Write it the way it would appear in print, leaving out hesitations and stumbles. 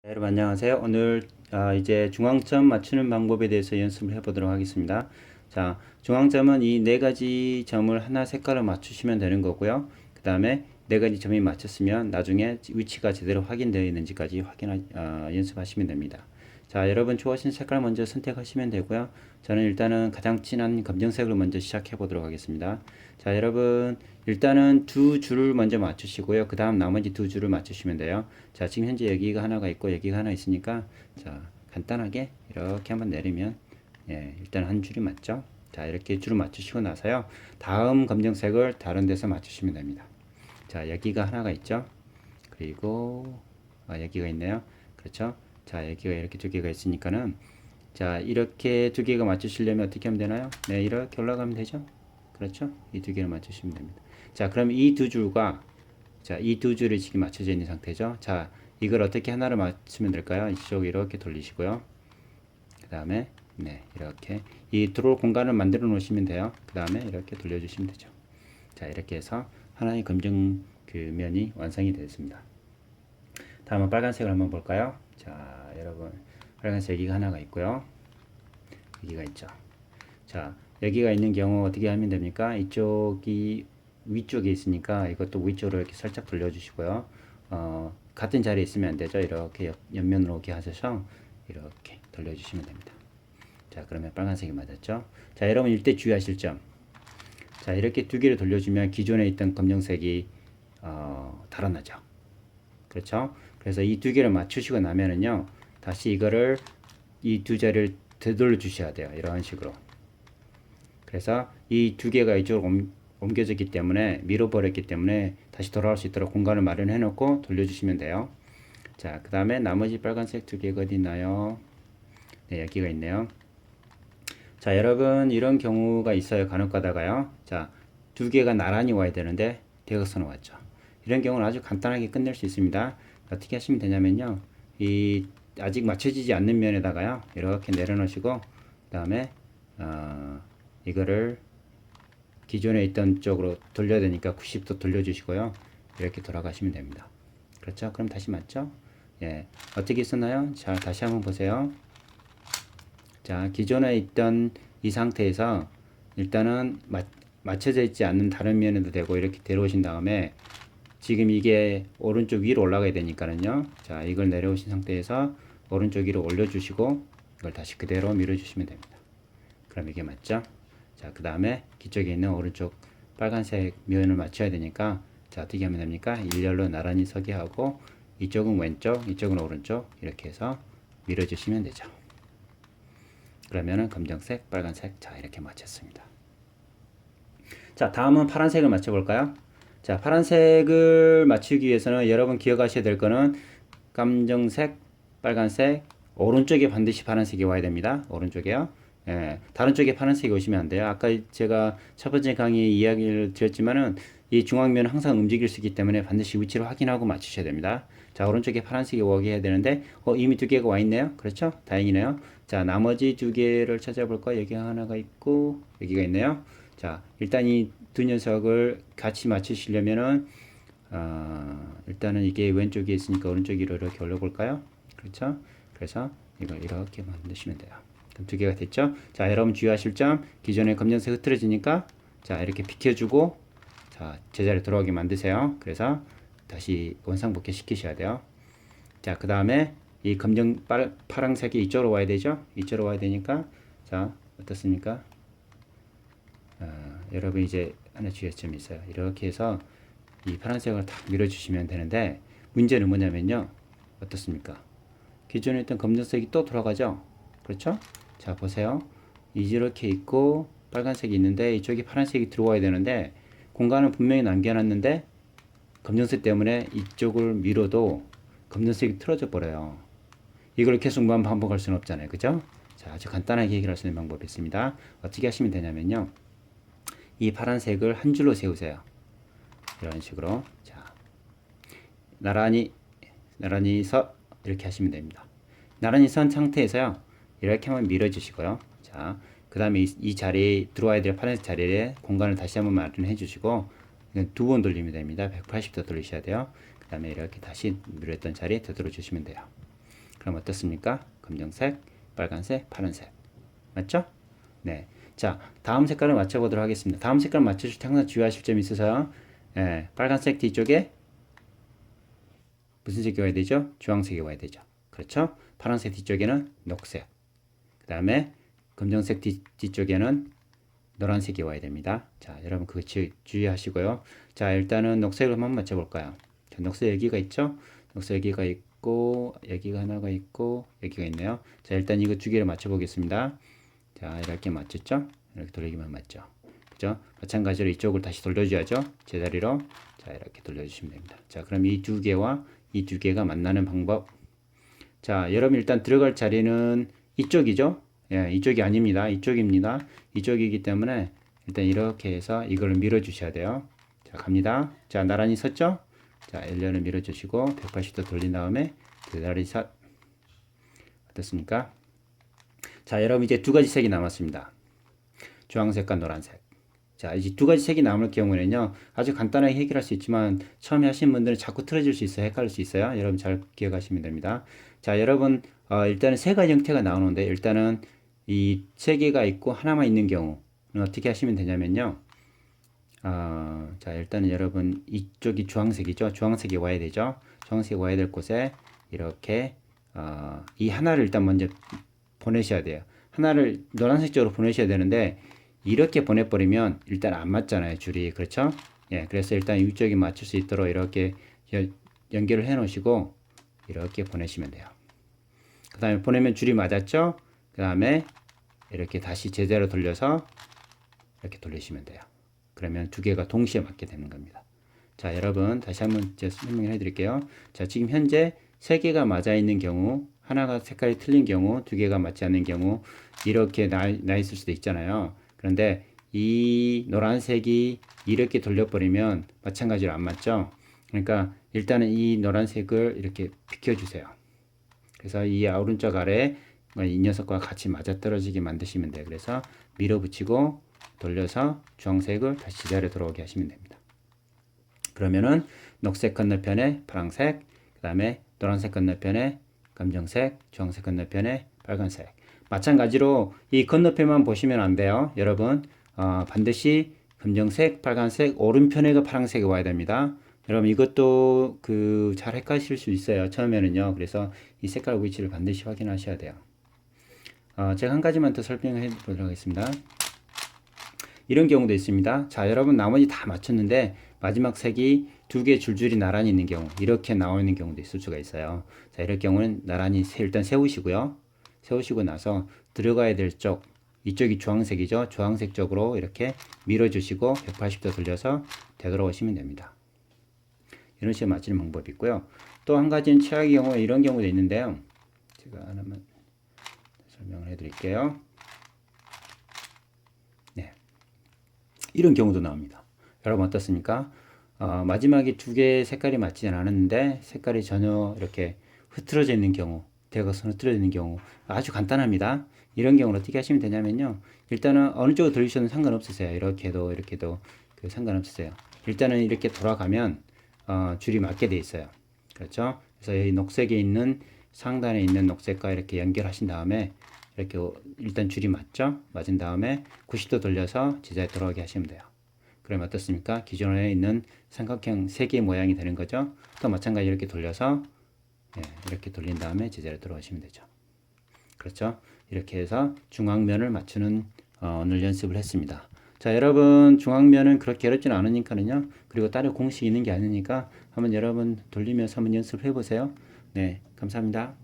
여러분 안녕하세요. 오늘 이제 중앙점 맞추는 방법에 대해서 연습을 해보도록 하겠습니다. 자, 중앙점은 이 네 가지 점을 하나 색깔로 맞추시면 되는 거고요. 그 다음에 네 가지 점이 맞췄으면 나중에 위치가 제대로 확인되어 있는지까지 연습하시면 됩니다. 자, 여러분 좋아하시는 색깔 먼저 선택하시면 되고요. 저는 일단은 가장 진한 검정색으로 먼저 시작해 보도록 하겠습니다. 자, 여러분 일단은 두 줄을 먼저 맞추시고요. 그 다음 나머지 두 줄을 맞추시면 돼요. 자, 지금 현재 여기가 하나가 있고 여기가 하나 있으니까 자, 간단하게 이렇게 한번 내리면 일단 한 줄이 맞죠? 자, 이렇게 줄을 맞추시고 나서요. 다음 검정색을 다른 데서 맞추시면 됩니다. 자, 여기가 하나가 있죠? 그리고 여기가 있네요. 그렇죠? 자, 여기가 이렇게 두 개가 있으니까는 자, 이렇게 두 개가 맞추시려면 어떻게 하면 되나요? 네, 이렇게 올라가면 되죠? 그렇죠? 이 두 개를 맞추시면 됩니다. 자, 그럼 이 두 줄과 자, 이 두 줄이 지금 맞춰져 있는 상태죠. 자, 이걸 어떻게 하나를 맞추면 될까요? 이쪽 이렇게 돌리시고요. 그 다음에 네, 이렇게 이 들어올 공간을 만들어 놓으시면 돼요. 그 다음에 이렇게 돌려주시면 되죠. 자, 이렇게 해서 하나의 검정 그 면이 완성이 되었습니다. 다음은 빨간색을 한번 볼까요? 자, 여러분 빨간색 여기가 하나가 있고요. 여기가 있죠. 자, 여기가 있는 경우 어떻게 하면 됩니까? 이쪽이 위쪽에 있으니까 이것도 위쪽으로 이렇게 살짝 돌려주시고요. 같은 자리에 있으면 안 되죠. 이렇게 옆면으로 오게 하셔서 이렇게 돌려주시면 됩니다. 자, 그러면 빨간색이 맞았죠. 자, 여러분 이때 주의하실 점. 자, 이렇게 두 개를 돌려주면 기존에 있던 검정색이 달아나죠. 그렇죠? 그래서 이 두 개를 맞추시고 나면은요, 다시 이거를 이 두 자리를 되돌려 주셔야 돼요. 이런 식으로. 그래서 이 두 개가 이쪽으로 옮겨졌기 때문에 밀어버렸기 때문에 다시 돌아올 수 있도록 공간을 마련해 놓고 돌려주시면 돼요. 자, 그 다음에 나머지 빨간색 두 개가 어디 있나요? 네, 여기가 있네요. 자, 여러분 이런 경우가 있어요. 간혹 가다가요. 자, 두 개가 나란히 와야 되는데 대각선으로 왔죠. 이런 경우는 아주 간단하게 끝낼 수 있습니다. 어떻게 하시면 되냐면요. 이 아직 맞춰지지 않는 면에다가요. 이렇게 내려놓으시고 그 다음에 이거를 기존에 있던 쪽으로 돌려야 되니까 90도 돌려주시고요. 이렇게 돌아가시면 됩니다. 그렇죠? 그럼 다시 맞죠? 예. 어떻게 쓰나요? 자, 다시 한번 보세요. 자, 기존에 있던 이 상태에서 일단은 맞춰져 있지 않는 다른 면에도 되고 이렇게 데려오신 다음에 지금 이게 오른쪽 위로 올라가야 되니까는요. 자, 이걸 내려오신 상태에서 오른쪽 위로 올려주시고 이걸 다시 그대로 밀어주시면 됩니다. 그럼 이게 맞죠? 자, 그 다음에 뒤쪽에 있는 오른쪽 빨간색 면을 맞춰야 되니까 자, 어떻게 하면 됩니까? 일렬로 나란히 서게 하고 이쪽은 왼쪽, 이쪽은 오른쪽 이렇게 해서 밀어주시면 되죠. 그러면은 검정색, 빨간색 자, 이렇게 맞췄습니다. 자, 다음은 파란색을 맞춰볼까요? 자, 파란색을 맞추기 위해서는 여러분 기억하셔야 될 거는 검정색, 빨간색, 오른쪽에 반드시 파란색이 와야 됩니다. 오른쪽에요. 예, 다른 쪽에 파란색이 오시면 안 돼요. 아까 제가 첫 번째 강의 이야기를 드렸지만은 이 중앙면은 항상 움직일 수 있기 때문에 반드시 위치를 확인하고 맞추셔야 됩니다. 자, 오른쪽에 파란색이 오게 해야 되는데 이미 두 개가 와 있네요. 그렇죠? 다행이네요. 자, 나머지 두 개를 찾아볼까? 여기 하나가 있고 여기가 있네요. 자, 일단 이 두 녀석을 같이 맞추시려면은 일단은 이게 왼쪽에 있으니까 오른쪽 위로 이렇게 올려볼까요? 그렇죠? 그래서 이걸 이렇게 만드시면 돼요. 그럼 두 개가 됐죠? 자, 여러분 주의하실 점, 기존의 검정색 흐트러지니까 자, 이렇게 비켜주고 자, 제자리에 돌아오게 만드세요. 그래서 다시 원상복귀 시키셔야 돼요. 자, 그 다음에 이 파란색이 이쪽으로 와야 되죠? 이쪽으로 와야 되니까 자, 어떻습니까? 여러분 이제 하나 주의할 점이 있어요. 이렇게 해서 이 파란색을 탁 밀어주시면 되는데 문제는 뭐냐면요. 어떻습니까? 기존에 있던 검정색이 또 돌아가죠? 그렇죠? 자, 보세요. 이렇게 있고 빨간색이 있는데 이쪽에 파란색이 들어와야 되는데 공간은 분명히 남겨놨는데 검정색 때문에 이쪽을 밀어도 검정색이 틀어져 버려요. 이걸 계속 반복할 수는 없잖아요. 그죠? 자, 아주 간단하게 해결할 수 있는 방법이 있습니다. 어떻게 하시면 되냐면요. 이 파란색을 한 줄로 세우세요. 이런 식으로. 자, 나란히 서 이렇게 하시면 됩니다. 나란히 선 상태에서요. 이렇게 한번 밀어주시고요. 자, 그 다음에 이 자리에 들어와야 될 파란색 자리에 공간을 다시 한번 마련해 주시고 두 번 돌리면 됩니다. 180도 돌리셔야 돼요. 그 다음에 이렇게 다시 밀었던 자리에 되돌려 주시면 돼요. 그럼 어떻습니까? 검정색, 빨간색, 파란색. 맞죠? 네. 자, 다음 색깔을 맞춰보도록 하겠습니다. 다음 색깔 맞춰줄 때 항상 주의하실 점이 있어서요. 예, 빨간색 뒤쪽에 무슨 색이 와야 되죠? 주황색이 와야 되죠. 그렇죠? 파란색 뒤쪽에는 녹색. 그 다음에 검정색 뒤쪽에는 노란색이 와야 됩니다. 자, 여러분 그거 주의하시고요. 자, 일단은 녹색을 한번 맞춰볼까요? 자, 녹색 여기가 있죠? 녹색 여기가 있고, 여기가 하나가 있고, 여기가 있네요. 자, 일단 이거 두 개를 맞춰보겠습니다. 자, 이렇게 맞췄죠? 이렇게 돌리기만 맞죠? 그죠? 마찬가지로 이쪽을 다시 돌려줘야죠. 제자리로. 자, 이렇게 돌려주시면 됩니다. 자, 그럼 이 두 개와 이 두 개가 만나는 방법. 자, 여러분 일단 들어갈 자리는 이쪽이죠? 예, 이쪽이 아닙니다. 이쪽입니다. 이쪽이기 때문에 일단 이렇게 해서 이걸 밀어 주셔야 돼요. 자, 갑니다. 자, 나란히 섰죠? 자, L년을 밀어 주시고 180도 돌린 다음에 제자리 샷. 어떻습니까? 자, 여러분 이제 두 가지 색이 남았습니다. 주황색과 노란색. 자, 이제 두 가지 색이 남을 경우에는요, 아주 간단하게 해결할 수 있지만, 처음에 하신 분들은 자꾸 틀어질 수 있어요. 헷갈릴 수 있어요. 여러분 잘 기억하시면 됩니다. 자, 여러분, 일단은 세 가지 형태가 나오는데, 일단은 이 세 개가 있고 하나만 있는 경우는 어떻게 하시면 되냐면요. 자, 일단은 여러분, 이쪽이 주황색이죠. 주황색이 와야 되죠. 주황색이 와야 될 곳에 이렇게, 이 하나를 일단 먼저 보내셔야 돼요. 하나를 노란색 쪽으로 보내셔야 되는데, 이렇게 보내버리면 일단 안 맞잖아요, 줄이. 그렇죠? 예, 그래서 일단 이쪽에 맞출 수 있도록 이렇게 연결을 해 놓으시고 이렇게 보내시면 돼요. 그 다음에 보내면 줄이 맞았죠? 그 다음에 이렇게 다시 제자로 돌려서 이렇게 돌리시면 돼요. 그러면 두 개가 동시에 맞게 되는 겁니다. 자, 여러분 다시 한번 설명을 해 드릴게요. 자, 지금 현재 세 개가 맞아 있는 경우, 하나가 색깔이 틀린 경우, 두 개가 맞지 않는 경우 이렇게 나 있을 수도 있잖아요. 그런데 이 노란색이 이렇게 돌려버리면 마찬가지로 안 맞죠? 그러니까 일단은 이 노란색을 이렇게 비켜주세요. 그래서 이 오른쪽 아래 이 녀석과 같이 맞아떨어지게 만드시면 돼요. 그래서 밀어붙이고 돌려서 주황색을 다시 제자리에 돌아오게 하시면 됩니다. 그러면은 녹색 건너편에 파란색, 그 다음에 노란색 건너편에 검정색, 주황색 건너편에 빨간색. 마찬가지로 이 건너편만 보시면 안 돼요. 여러분, 반드시 검정색, 빨간색, 오른편에가 파란색이 와야 됩니다. 여러분, 이것도 잘 헷갈리실 수 있어요. 처음에는요. 그래서 이 색깔 위치를 반드시 확인하셔야 돼요. 제가 한 가지만 더 설명해 보도록 하겠습니다. 이런 경우도 있습니다. 자, 여러분, 나머지 다 맞췄는데, 마지막 색이 두 개 줄줄이 나란히 있는 경우, 이렇게 나와 있는 경우도 있을 수가 있어요. 자, 이럴 경우는 나란히 일단 세우시고요. 세우시고 나서 들어가야 될 쪽, 이쪽이 주황색이죠. 주황색 쪽으로 이렇게 밀어주시고 180도 돌려서 되돌아오시면 됩니다. 이런 식으로 맞추는 방법이 있고요. 또 한 가지는 최악의 경우에 이런 경우도 있는데요. 제가 하나만 설명을 해드릴게요. 네, 이런 경우도 나옵니다. 여러분 어떻습니까? 마지막에 두 개의 색깔이 맞지 않았는데 색깔이 전혀 이렇게 흐트러져 있는 경우, 대각선 흐트러져 있는 경우 아주 간단합니다. 이런 경우는 어떻게 하시면 되냐면요. 일단은 어느 쪽으로 돌리셔도 상관없으세요. 이렇게도 이렇게도 상관없으세요. 일단은 이렇게 돌아가면 줄이 맞게 돼 있어요. 그렇죠? 그래서 여기 녹색에 있는 상단에 있는 녹색과 이렇게 연결하신 다음에 이렇게 일단 줄이 맞죠? 맞은 다음에 90도 돌려서 제자리에 돌아오게 하시면 돼요. 그러면 어떻습니까? 기존에 있는 삼각형 3개의 모양이 되는 거죠. 또 마찬가지로 이렇게 돌려서 이렇게 돌린 다음에 제자리에 돌아오시면 되죠. 그렇죠? 이렇게 해서 중앙면을 맞추는 오늘 연습을 했습니다. 자, 여러분 중앙면은 그렇게 어렵지는 않으니까는요. 그리고 다른 공식이 있는 게 아니니까 한번 여러분 돌리면서 한번 연습을 해보세요. 네, 감사합니다.